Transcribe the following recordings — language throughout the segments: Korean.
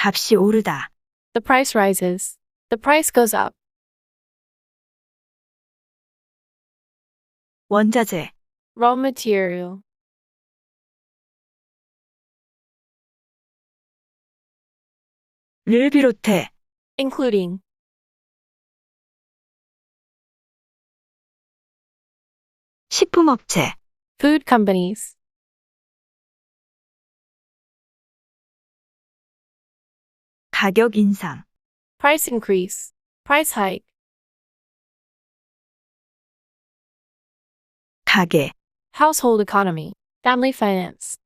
값이 오르다. The price rises. The price goes up. 원자재, Raw material. 를 비롯해, Including. 식품업체, Food companies. 가격 인상, Price increase. Price hike. 가계, Household economy. Family finance.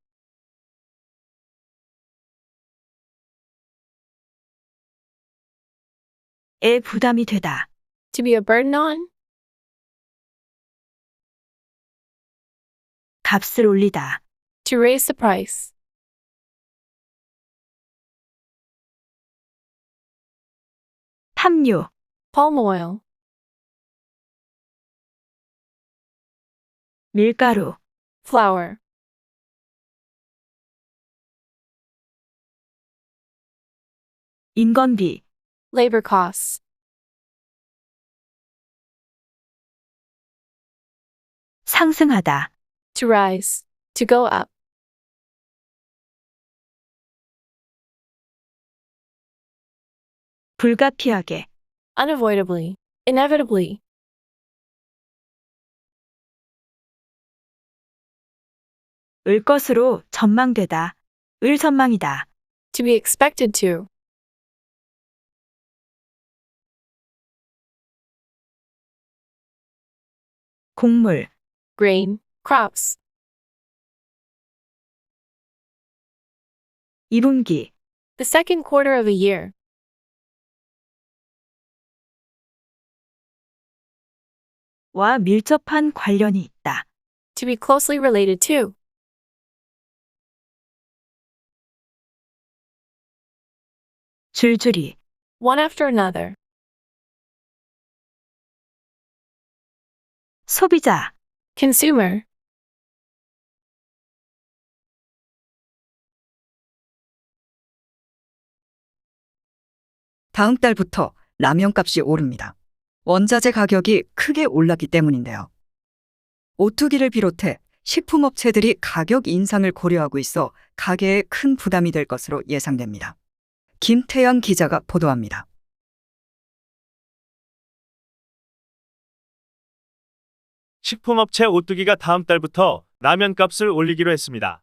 에 부담이 되다. To be a burden on. 값을 올리다. To raise the price. 탐유, Palm oil. 밀가루, Flour. 인건비, Labor costs. 상승하다. To rise. To go up. 불가피하게, Unavoidably. Inevitably. 을 것으로 전망되다. 을 전망이다. To be expected to. 곡물, Grain. Crops. 2분기, The second quarter of a year. 와 밀접한 관련이 있다. To be closely related to. 줄줄이, One after another. 소비자, Consumer. 다음 달부터 라면 값이 오릅니다. 원자재 가격이 크게 올랐기 때문인데요. 오뚜기를 비롯해 식품업체들이 가격 인상을 고려하고 있어 가게에 큰 부담이 될 것으로 예상됩니다. 김태양 기자가 보도합니다. 식품업체 오뚜기가 다음 달부터 라면 값을 올리기로 했습니다.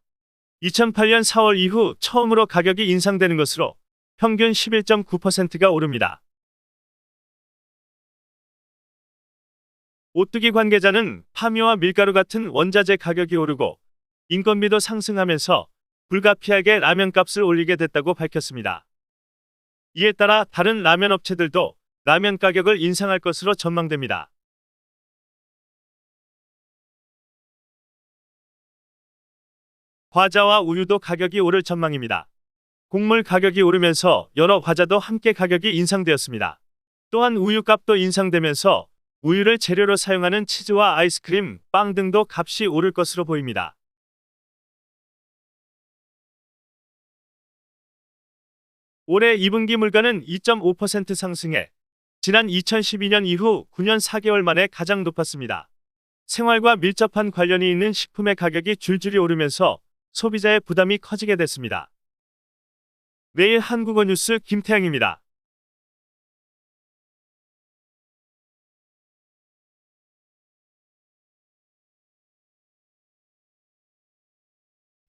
2008년 4월 이후 처음으로 가격이 인상되는 것으로 평균 11.9%가 오릅니다. 오뚜기 관계자는 파미와 밀가루 같은 원자재 가격이 오르고 인건비도 상승하면서 불가피하게 라면 값을 올리게 됐다고 밝혔습니다. 이에 따라 다른 라면 업체들도 라면 가격을 인상할 것으로 전망됩니다. 과자와 우유도 가격이 오를 전망입니다. 곡물 가격이 오르면서 여러 과자도 함께 가격이 인상되었습니다. 또한 우유값도 인상되면서 우유를 재료로 사용하는 치즈와 아이스크림, 빵 등도 값이 오를 것으로 보입니다. 올해 2분기 물가는 2.5% 상승해 지난 2012년 이후 9년 4개월 만에 가장 높았습니다. 생활과 밀접한 관련이 있는 식품의 가격이 줄줄이 오르면서 소비자의 부담이 커지게 됐습니다. 매일 한국어 뉴스 김태양입니다.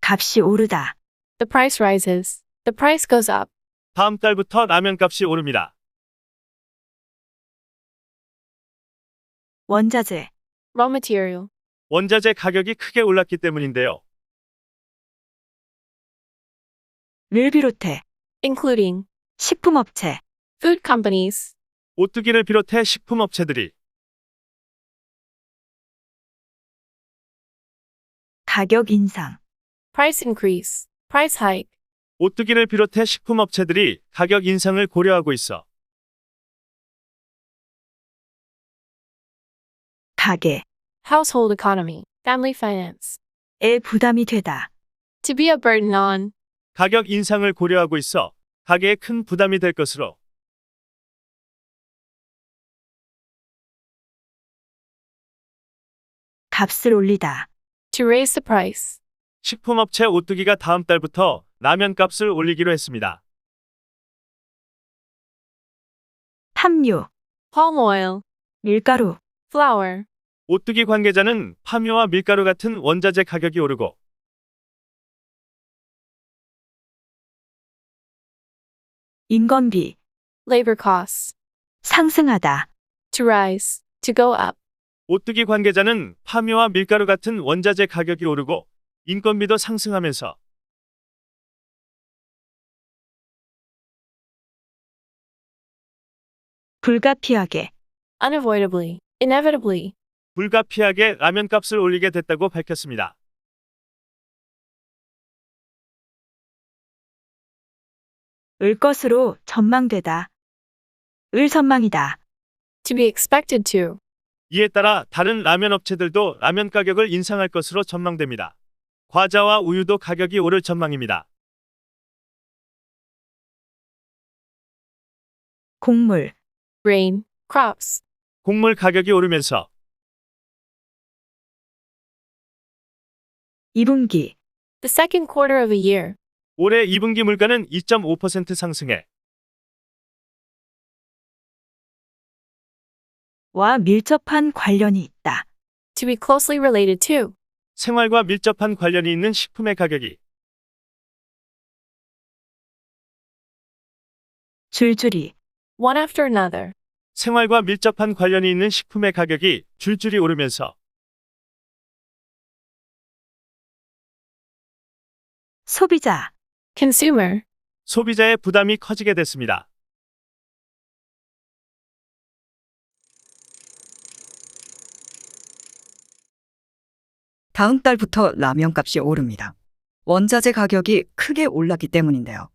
값이 오르다. The price rises. The price goes up. 다음 달부터 라면 값이 오릅니다. 원자재, Raw material. 원자재 가격이 크게 올랐기 때문인데요. 를 비롯해, Including. 식품업체, Food companies. 오뚜기를 비롯해 식품업체들이 가격 인상, Price increase. Price hike. 오뚜기를 비롯해 식품업체들이 가격 인상을 고려하고 있어 가계, Household economy. Family finance. 에 부담이 되다. To be a burden on. 가격 인상을 고려하고 있어 가게에 큰 부담이 될 것으로 값을 올리다. To raise the price. 식품업체 오뚜기가 다음 달부터 라면 값을 올리기로 했습니다. 팜유, Palm oil. 밀가루, Flour. 오뚜기 관계자는 파묘와 밀가루 같은 원자재 가격이 오르고 인건비, Labor costs. 상승하다. To rise. To go up. 오뚜기 관계자는 파묘와 밀가루 같은 원자재 가격이 오르고 인건비도 상승하면서 불가피하게. Unavoidably. Inevitably. 불가피하게 라면 값을 올리게 됐다고 밝혔습니다. 을 것으로 전망되다. 을 전망이다. To be expected to. 이에 따라 다른 라면 업체들도 라면 가격을 인상할 것으로 전망됩니다. 과자와 우유도 가격이 오를 전망입니다. 곡물, Grain. Crops. 곡물 가격이 오르면서 2분기, The second quarter of a year. 올해 2분기 물가는 2.5% 상승해 와 밀접한 관련이 있다. To be closely related to. 생활과 밀접한 관련이 있는 식품의 가격이 줄줄이, One after another. 생활과 밀접한 관련이 있는 식품의 가격이 줄줄이 오르면서 소비자, Consumer. 소비자의 부담이 커지게 됐습니다. 다음 달부터 라면 값이 오릅니다. 원자재 가격이 크게 올랐기 때문인데요.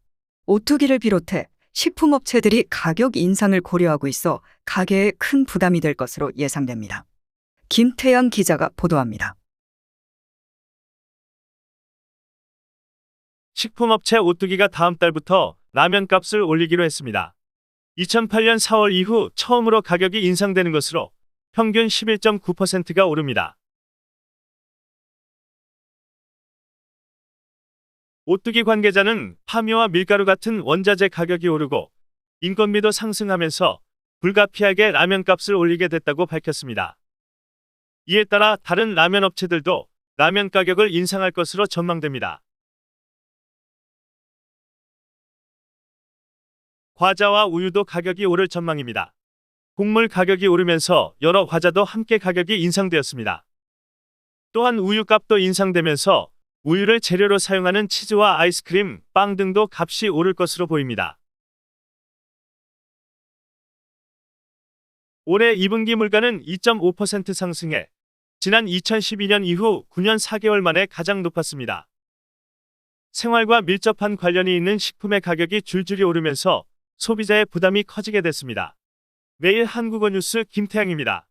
오뚜기를 비롯해 식품업체들이 가격 인상을 고려하고 있어 가게에 큰 부담이 될 것으로 예상됩니다. 김태양 기자가 보도합니다. 식품업체 오뚜기가 다음 달부터 라면 값을 올리기로 했습니다. 2008년 4월 이후 처음으로 가격이 인상되는 것으로 평균 11.9%가 오릅니다. 오뚜기 관계자는 파묘와 밀가루 같은 원자재 가격이 오르고 인건비도 상승하면서 불가피하게 라면 값을 올리게 됐다고 밝혔습니다. 이에 따라 다른 라면 업체들도 라면 가격을 인상할 것으로 전망됩니다. 과자와 우유도 가격이 오를 전망입니다. 곡물 가격이 오르면서 여러 과자도 함께 가격이 인상되었습니다. 또한 우유값도 인상되면서 우유를 재료로 사용하는 치즈와 아이스크림, 빵 등도 값이 오를 것으로 보입니다. 올해 2분기 물가는 2.5% 상승해 지난 2012년 이후 9년 4개월 만에 가장 높았습니다. 생활과 밀접한 관련이 있는 식품의 가격이 줄줄이 오르면서 소비자의 부담이 커지게 됐습니다. 매일 한국어 뉴스 김태양입니다.